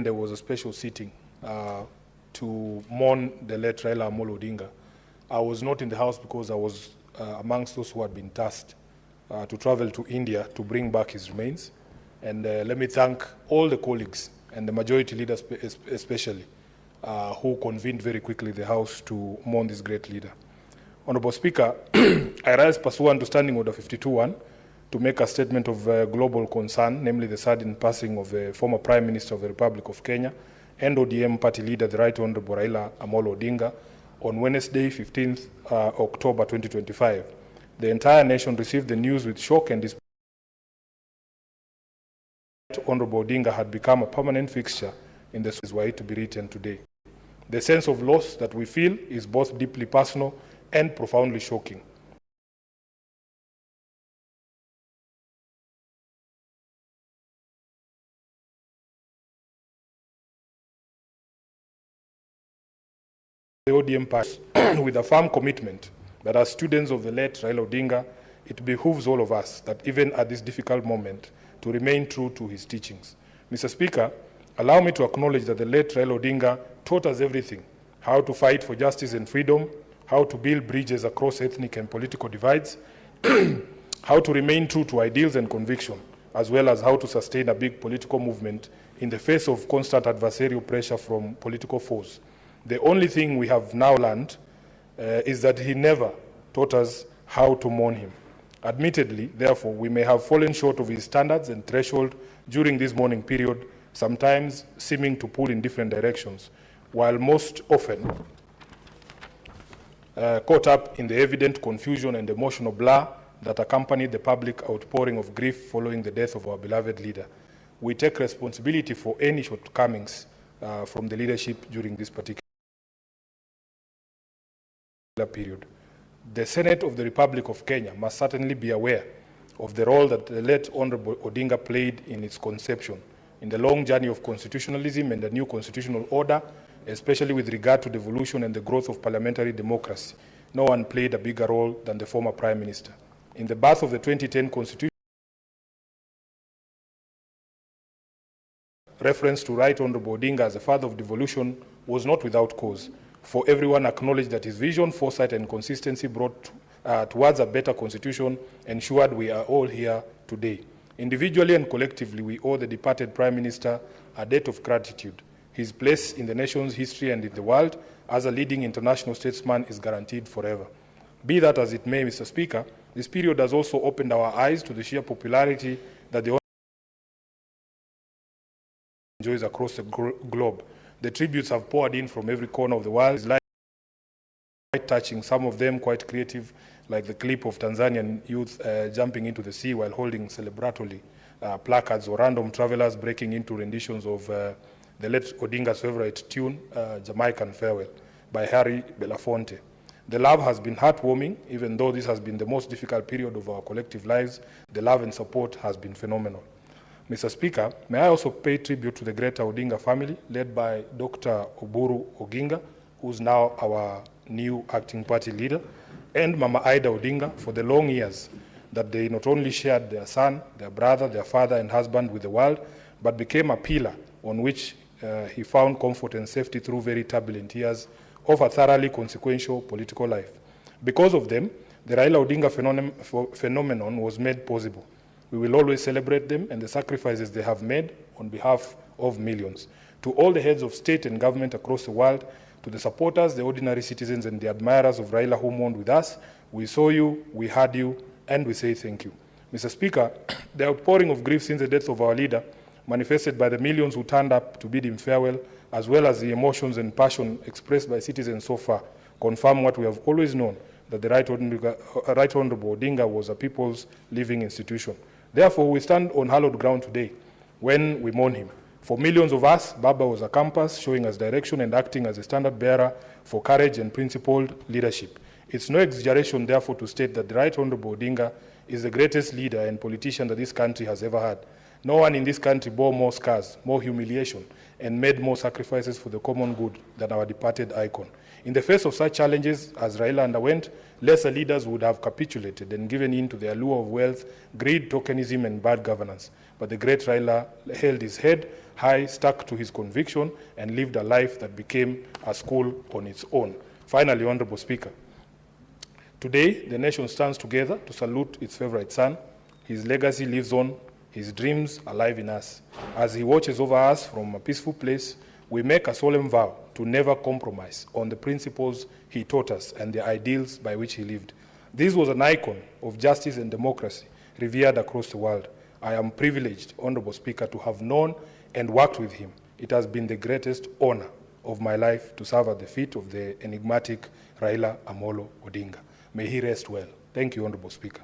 There was a special sitting to mourn the late Raila Odinga. I was not in the house because I was amongst those who had been tasked to travel to India to bring back his remains. And let me thank all the colleagues and the majority leaders especially who convened very quickly the House to mourn this great leader. Honorable Speaker, I rise pursuant to Standing Order 52-1 to make a statement of global concern, namely the sudden passing of the former Prime Minister of the Republic of Kenya and ODM party leader, the Right Honorable Raila Odinga, on Wednesday, 15th October 2025. The entire nation received the news with shock and despair. Honorable Odinga had become a permanent fixture in the is why to be written today. The sense of loss that we feel is both deeply personal and profoundly shocking. The ODM party with a firm commitment that as students of the late Raila Odinga, it behooves all of us that even at this difficult moment to remain true to his teachings. Mr. Speaker, allow me to acknowledge that the late Raila Odinga taught us everything: how to fight for justice and freedom, how to build bridges across ethnic and political divides, how to remain true to ideals and conviction, as well as how to sustain a big political movement in the face of constant adversarial pressure from political foes. The only thing we have now learned is that he never taught us how to mourn him. Admittedly, therefore, we may have fallen short of his standards and threshold during this mourning period, sometimes seeming to pull in different directions, while most often caught up in the evident confusion and emotional blur that accompanied the public outpouring of grief following the death of our beloved leader. We take responsibility for any shortcomings from the leadership during this particular period. The Senate of the Republic of Kenya must certainly be aware of the role that the late Honorable Odinga played in its conception, in the long journey of constitutionalism and the new constitutional order, especially with regard to the evolution and the growth of parliamentary democracy. No one played a bigger role than the former Prime Minister. In the birth of the 2010 Constitution, reference to Right Honorable Odinga as the father of devolution was not without cause, for everyone acknowledged that his vision, foresight, and consistency brought towards a better constitution ensured we are all here today. Individually and collectively, we owe the departed Prime Minister a debt of gratitude. His place in the nation's history and in the world as a leading international statesman is guaranteed forever. Be that as it may, Mr. Speaker, this period has also opened our eyes to the sheer popularity that the enjoys across the globe. The tributes have poured in from every corner of the world. It's quite touching, some of them quite creative, like the clip of Tanzanian youth jumping into the sea while holding celebratory placards, or random travelers breaking into renditions of the late Odinga's favorite tune, Jamaican Farewell, by Harry Belafonte. The love has been heartwarming, even though this has been the most difficult period of our collective lives. The love and support has been phenomenal. Mr. Speaker, may I also pay tribute to the greater Odinga family, led by Dr. Oburu Oginga, who's now our new acting party leader, and Mama Ida Odinga for the long years that they not only shared their son, their brother, their father and husband with the world, but became a pillar on which he found comfort and safety through very turbulent years of a thoroughly consequential political life. Because of them, the Raila Odinga phenomenon was made possible. We will always celebrate them and the sacrifices they have made on behalf of millions. To all the heads of state and government across the world, to the supporters, the ordinary citizens and the admirers of Raila who mourned with us, we saw you, we heard you, and we say thank you. Mr. Speaker, the outpouring of grief since the death of our leader, manifested by the millions who turned up to bid him farewell, as well as the emotions and passion expressed by citizens so far, confirm what we have always known, that the Right Honorable Odinga was a people's living institution. Therefore, we stand on hallowed ground today when we mourn him. For millions of us, Baba was a compass, showing us direction and acting as a standard bearer for courage and principled leadership. It's no exaggeration, therefore, to state that the Right Honorable Odinga is the greatest leader and politician that this country has ever had. No one in this country bore more scars, more humiliation, and made more sacrifices for the common good than our departed icon. In the face of such challenges as Raila underwent, lesser leaders would have capitulated and given in to the allure of wealth, greed, tokenism, and bad governance. But the great Raila held his head high, stuck to his conviction, and lived a life that became a school on its own. Finally, Honorable Speaker, today the nation stands together to salute its favorite son. His legacy lives on, his dreams alive in us. As he watches over us from a peaceful place, we make a solemn vow to never compromise on the principles he taught us and the ideals by which he lived. This was an icon of justice and democracy revered across the world. I am privileged, Honorable Speaker, to have known and worked with him. It has been the greatest honor of my life to serve at the feet of the enigmatic Raila Amolo Odinga. May he rest well. Thank you, Honorable Speaker.